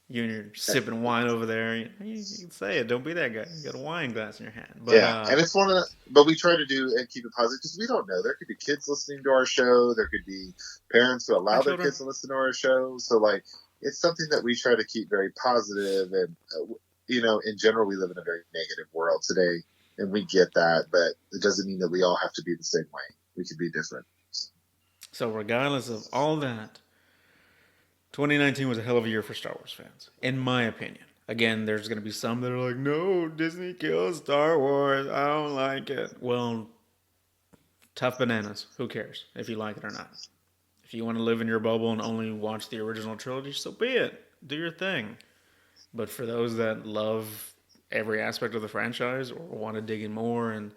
You and you're sipping wine over there. You can say it. Don't be that guy. You got a wine glass in your hand. But Yeah, and it's one of the, but we try to do and keep it positive because we don't know. There could be kids listening to our show. There could be parents who my allow their children. kids to listen to our show. So like, it's something that we try to keep very positive. And in general, we live in a very negative world today, and we get that. But it doesn't mean that we all have to be the same way. We could be different. So regardless of all that, 2019 was a hell of a year for Star Wars fans, in my opinion. Again, there's going to be some that are like, no, Disney kills Star Wars. I don't like it. Well, tough bananas. Who cares if you like it or not? If you want to live in your bubble and only watch the original trilogy, so be it. Do your thing. But for those that love every aspect of the franchise or want to dig in more and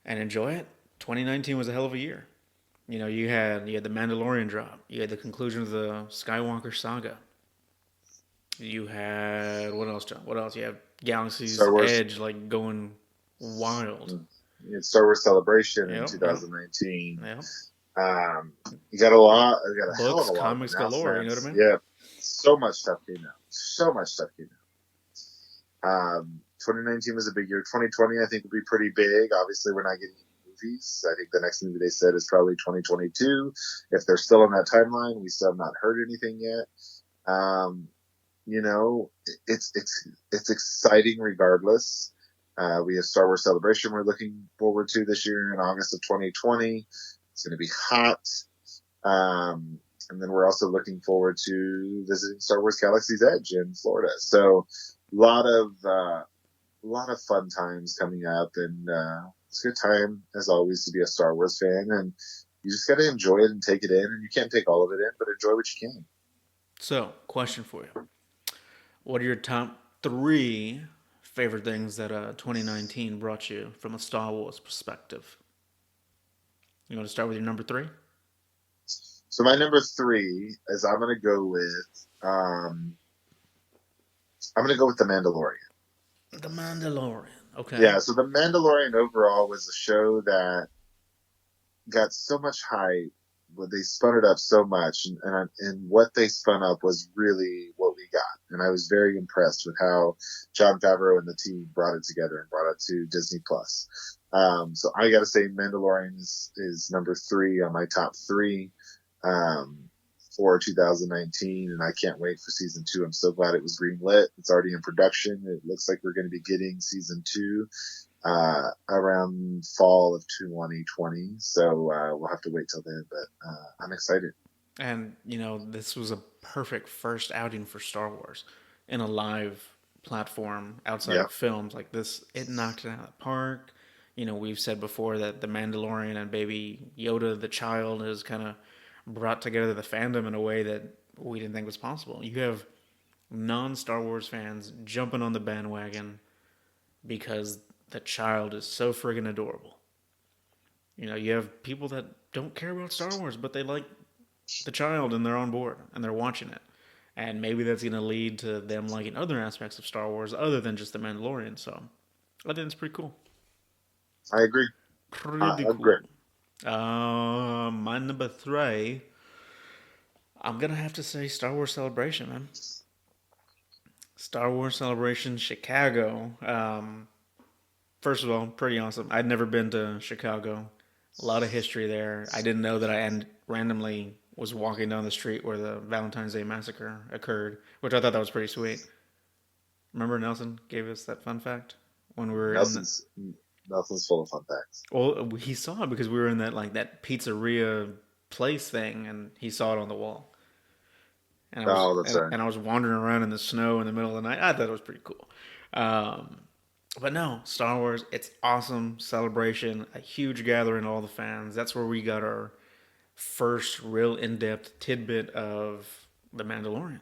enjoy it, 2019 was a hell of a year. You had the Mandalorian drop. You had the conclusion of the Skywalker saga. You had what else, John? What else? You have Galaxy's Star Wars, Edge like going wild. Star Wars Celebration in Yep, yep, 2019. yep. You got a lot. You got a hell of Books, a lot of comics galore. You know what I announcements. mean? Yeah, so much stuff came out. So much stuff came out. 2019 was a big year. 2020, I think, will be pretty big. Obviously, we're not getting movies. I think the next movie they said is probably 2022. If they're still on that timeline, we still have not heard anything yet. You know, it's exciting regardless. We have Star Wars Celebration we're looking forward to this year in August of 2020. It's going to be hot. And then we're also looking forward to visiting Star Wars Galaxy's Edge in Florida. So a lot of fun times coming up, and it's a good time as always to be a Star Wars fan. And you just got to enjoy it and take it in. And you can't take all of it in, but enjoy what you can. So, question for you: what are your top three favorite things that 2019 brought you from a Star Wars perspective? You want to start with your number three? So my number three is I'm going to go with The Mandalorian. The Mandalorian. Okay. Yeah, so The Mandalorian overall was a show that got so much hype, but they spun it up so much, and what they spun up was really what we got. And I was very impressed with how Jon Favreau and the team brought it together and brought it to Disney Plus. So I got to say, Mandalorian is number three on my top three for 2019, and I can't wait for season two. I'm so glad it was greenlit. It's already in production. It looks like we're going to be getting season two around fall of 2020. So we'll have to wait till then, but I'm excited. And, this was a perfect first outing for Star Wars in a live platform outside Yeah. of films like this. It knocked it out of the park. We've said before that The Mandalorian and Baby Yoda, the child, has kind of brought together the fandom in a way that we didn't think was possible. You have non-Star Wars fans jumping on the bandwagon because the child is so friggin' adorable. You have people that don't care about Star Wars, but they like the child and they're on board and they're watching it. And maybe that's going to lead to them liking other aspects of Star Wars other than just The Mandalorian. So I think it's pretty cool. I agree. Pretty cool. Agree. My number three, I'm going to have to say Star Wars Celebration, man. Star Wars Celebration Chicago. First of all, pretty awesome. I'd never been to Chicago. A lot of history there. I didn't know that I randomly was walking down the street where the Valentine's Day massacre occurred, which I thought that was pretty sweet. Remember Nelson gave us that fun fact when we were Nelson's full of fun facts. Well, he saw it because we were in that pizzeria place thing, and he saw it on the wall. And that's right. And I was wandering around in the snow in the middle of the night. I thought it was pretty cool. But no, Star Wars, it's awesome. Celebration, a huge gathering of all the fans. That's where we got our first real in-depth tidbit of The Mandalorian.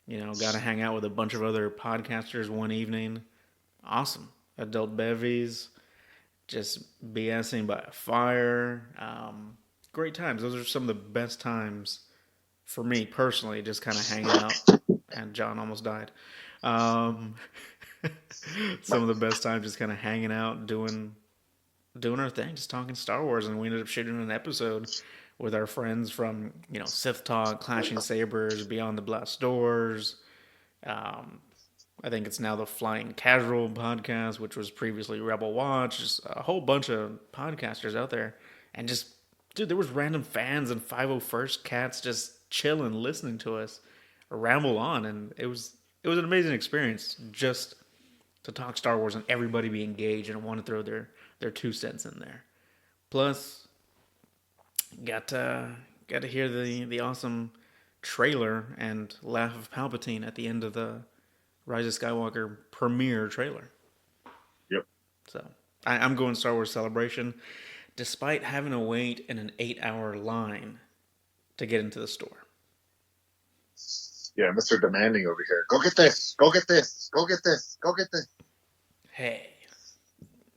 Got to hang out with a bunch of other podcasters one evening. Awesome. Adult bevies, just BSing by a fire. Great times. Those are some of the best times for me personally, just kind of hanging out. And John almost died. Some of the best times just kind of hanging out, doing our thing, just talking Star Wars. And we ended up shooting an episode with our friends from Sith Talk, Clashing Sabers, Beyond the Blast Doors. Um, I think it's now the Flying Casual podcast, which was previously Rebel Watch. Just a whole bunch of podcasters out there, and just dude, there was random fans and 501st cats just chilling, listening to us ramble on, and it was an amazing experience just to talk Star Wars and everybody be engaged and want to throw their 2 cents in there. Plus, got to hear the awesome trailer and laugh of Palpatine at the end of the Rise of Skywalker premiere trailer. Yep. So I'm going Star Wars Celebration, despite having to wait in an 8-hour line to get into the store. Yeah, Mr. Demanding over here. Go get this. Go get this. Go get this. Go get this. Hey,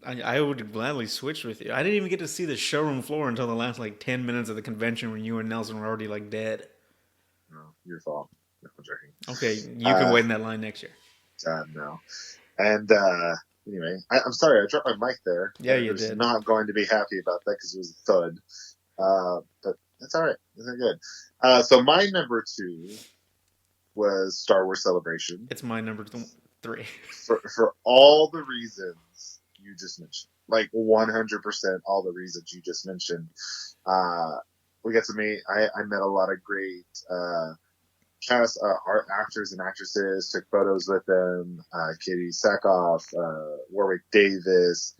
I would gladly switch with you. I didn't even get to see the showroom floor until the last 10 minutes of the convention when you and Nelson were already dead. No, your fault. No, I'm joking. Okay, you can wait in that line next year. No. And anyway, I'm sorry, I dropped my mic there. Yeah, I you was did. not going to be happy about that because it was a thud. But that's all right. It's good. So my number 2 was Star Wars Celebration. It's my number 3. For all the reasons you just mentioned. 100% all the reasons you just mentioned. We got to meet, I met a lot of great cast, art actors and actresses, took photos with them, Katie Sackhoff, Warwick Davis,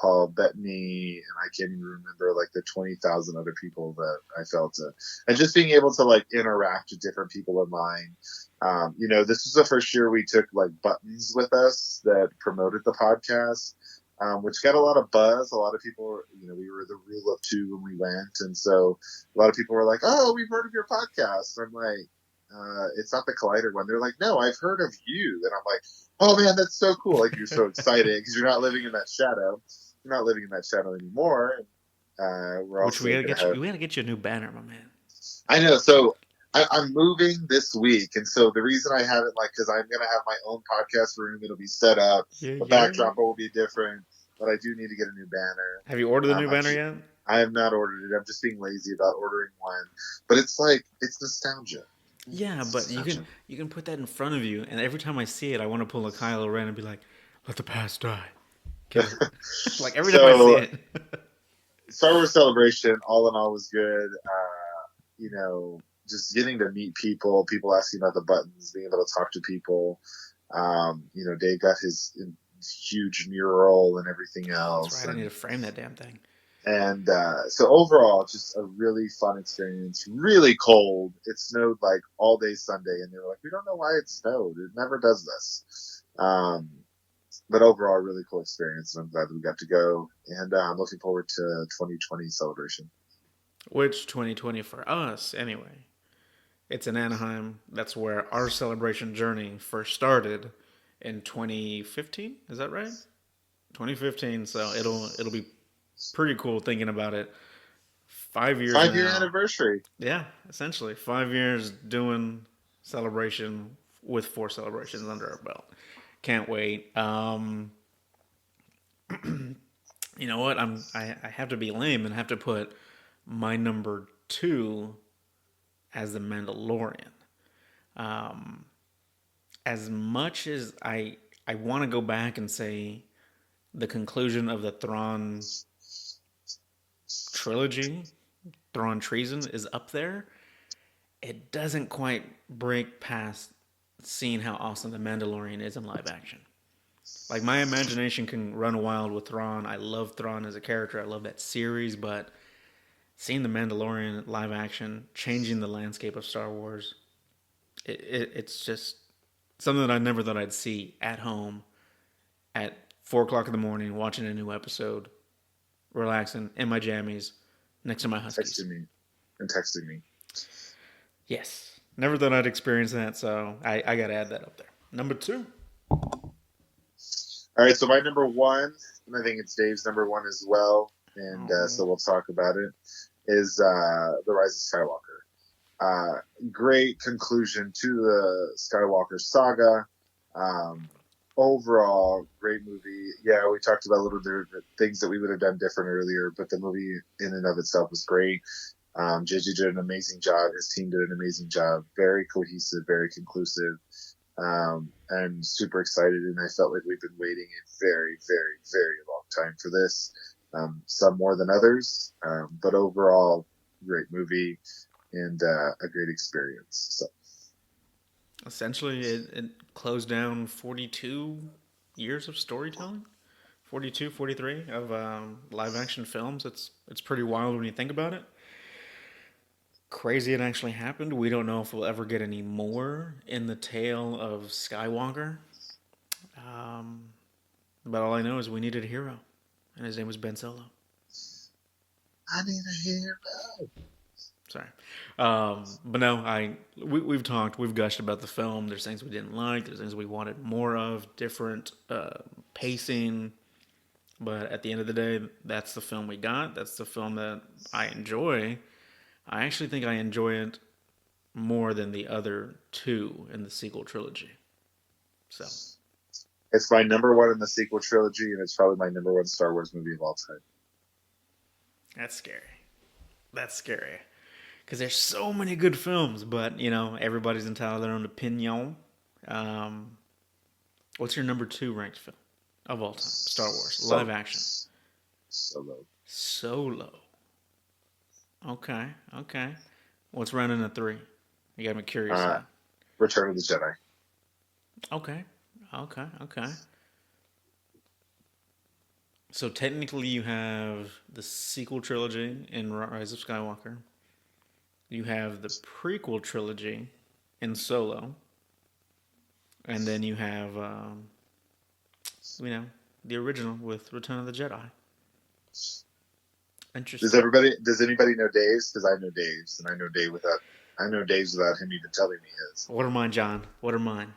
Paul Bettany, and I can't even remember the 20,000 other people that I felt and just being able to interact with different people in line. This was the first year we took buttons with us that promoted the podcast, which got a lot of buzz. A lot of people were, we were the rule of 2 when we went. And so a lot of people were like, oh, we've heard of your podcast. And I'm like, it's not the Collider one. They're like, no, I've heard of you. And I'm like, oh man, that's so cool. You're so excited because you're not living in that shadow. You're not living in that shadow anymore. We're also we gotta get you a new banner, my man. I know. So I'm moving this week, and so the reason I have it because I'm gonna have my own podcast room. It'll be set up. The backdrop will be different, but I do need to get a new banner. Have you ordered the new banner yet? I have not ordered it. I'm just being lazy about ordering one. But it's it's nostalgia. Yeah, but you can put that in front of you, and every time I see it, I want to pull a Kylo Ren and be like, "Let the past die." Every time I see it. Star Wars Celebration, all in all, was good. Just getting to meet people asking about the buttons, being able to talk to people. Dave got his huge mural and everything else. That's right. I need to frame that damn thing. And so overall, just a really fun experience. Really cold. It snowed all day Sunday, and they were like, "We don't know why it snowed. It never does this." But overall, really cool experience, and I'm glad that we got to go. And I'm looking forward to 2020 Celebration. Which 2020 for us, anyway. It's in Anaheim. That's where our celebration journey first started in 2015. Is that right? 2015. So it'll be pretty cool thinking about it. 5 years. 5-year anniversary. Yeah, essentially 5 years doing celebration with 4 celebrations under our belt. Can't wait. You know what? I have to be lame and have to put my number 2 as The Mandalorian. As much as I want to go back and say the conclusion of the Thrawn trilogy, Thrawn Treason, is up there, it doesn't quite break past seeing how awesome The Mandalorian is in live action. My imagination can run wild with Thrawn. I love Thrawn as a character. I love that series, but seeing The Mandalorian live action, changing the landscape of Star Wars, it's just something that I never thought I'd see at home at 4 o'clock in the morning, watching a new episode, relaxing in my jammies next to my huskies. Texting me. Yes. Never thought I'd experience that, so I got to add that up there. Number 2. All right, so my number 1, and I think it's Dave's number 1 as well, and so we'll talk about it, is The Rise of Skywalker. Great conclusion to the Skywalker saga. overall, great movie. Yeah, we talked about a little bit of the things that we would have done different earlier, but the movie in and of itself was great. JJ did an amazing job. His team did an amazing job. Very cohesive, very conclusive, and super excited. And I felt like we've been waiting a very, very, very long time for this. Some more than others, but overall, great movie and a great experience. So. Essentially, it closed down 42 years of storytelling. 42, 43 of live action films. It's pretty wild when you think about it. Crazy it actually happened. We don't know if we'll ever get any more in the tale of Skywalker. Um, but all I know is we needed a hero, and his name was Ben Solo. I need a hero. Sorry, but no, we've talked, we've gushed about the film. There's things we didn't like. There's things we wanted more of, different pacing. But at the end of the day, that's the film we got. That's the film that I enjoy. I actually think I enjoy it more than the other two in the sequel trilogy. So it's my number one in the sequel trilogy, and it's probably my number one Star Wars movie of all time. That's scary. That's scary. Because there's so many good films, but, everybody's entitled to their own opinion. What's your number 2 ranked film of all time? Star Wars, live action. Solo. Okay. What's running at 3? You got me curious. Return of the Jedi. Okay. So technically you have the sequel trilogy in Rise of Skywalker. You have the prequel trilogy in Solo. And then you have, the original with Return of the Jedi. Interesting. Does anybody know Dave's? Because I know Dave's, and I know Dave's without him even telling me his. What are mine, John? What are mine?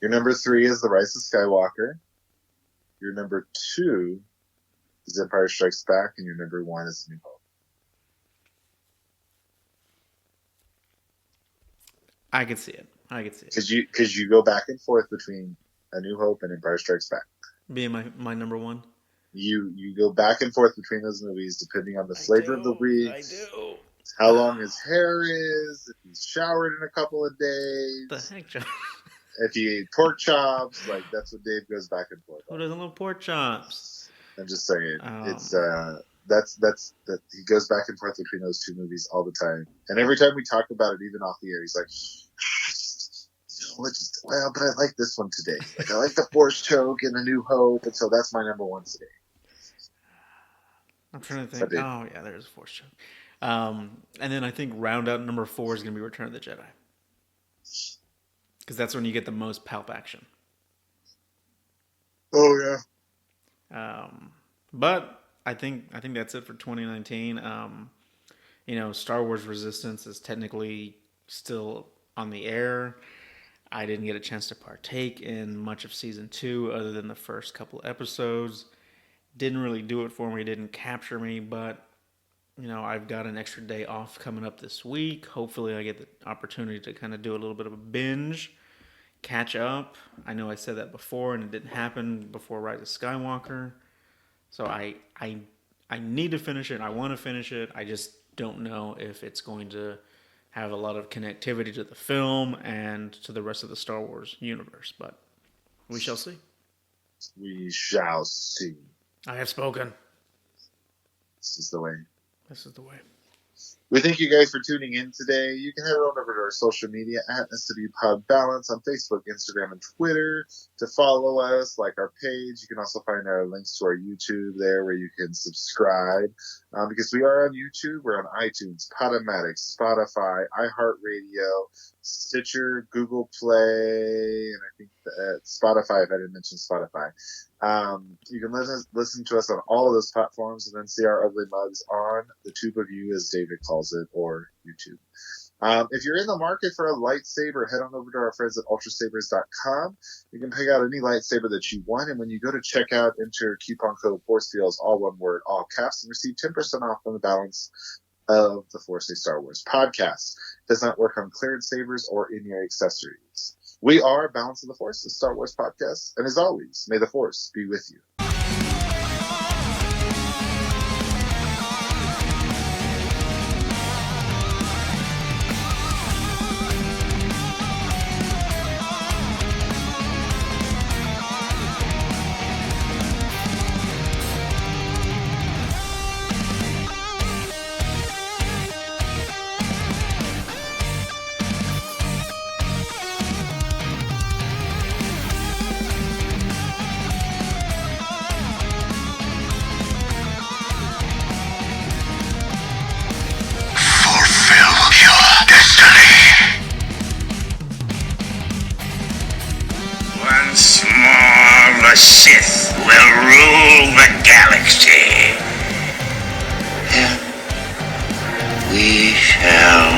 Your number 3 is The Rise of Skywalker. Your number 2 is Empire Strikes Back, and your number 1 is New Hope. I can see it. Because you go back and forth between A New Hope and Empire Strikes Back. Being my number 1. You go back and forth between those movies depending on the flavor of the week. I do. How long his hair is, if he's showered in a couple of days. The heck, John? If he ate pork chops, that's what Dave goes back and forth on. Who doesn't love pork chops? I'm just saying, it's that he goes back and forth between those two movies all the time. And every time we talk about it, even off the air, he's like, but I like this one today. I like the Force choke and A New Hope, and so that's my number 1 today. I'm trying to think. Oh yeah, there's a Force choke. And then I think round out number 4 is going to be Return of the Jedi. Because that's when you get the most palp action. Oh yeah. But I think that's it for 2019. Star Wars Resistance is technically still on the air. I didn't get a chance to partake in much of season 2 other than the first couple episodes. Didn't really do it for me. Didn't capture me, but I've got an extra day off coming up this week. Hopefully I get the opportunity to kind of do a little bit of a binge, catch up. I know I said that before and it didn't happen before Rise of Skywalker. So I need to finish it. I want to finish it. I just don't know if it's going to have a lot of connectivity to the film and to the rest of the Star Wars universe, but we shall see. We shall see. I have spoken. This is the way. We thank you guys for tuning in today. You can head on over to our social media at SWPodBalance on Facebook, Instagram, and Twitter to follow us, like our page. You can also find our links to our YouTube there where you can subscribe. Because we are on YouTube, we're on iTunes, Podomatic, Spotify, iHeartRadio, Stitcher, Google Play, and I think Spotify, if I didn't mention Spotify. You can listen to us on all of those platforms and then see our ugly mugs on the tube of you, as David calls it, or YouTube. If you're in the market for a lightsaber, head on over to our friends at ultrasabers.com. You can pick out any lightsaber that you want, and when you go to checkout, enter coupon code ForceFeels, all one word, all caps, and receive 10% off on the balance of the Force A Star Wars podcast. It does not work on clearance sabers or in your accessories. We are Balance of the Force, the Star Wars podcast. And as always, may the Force be with you. Once more, the Sith will rule the galaxy. We shall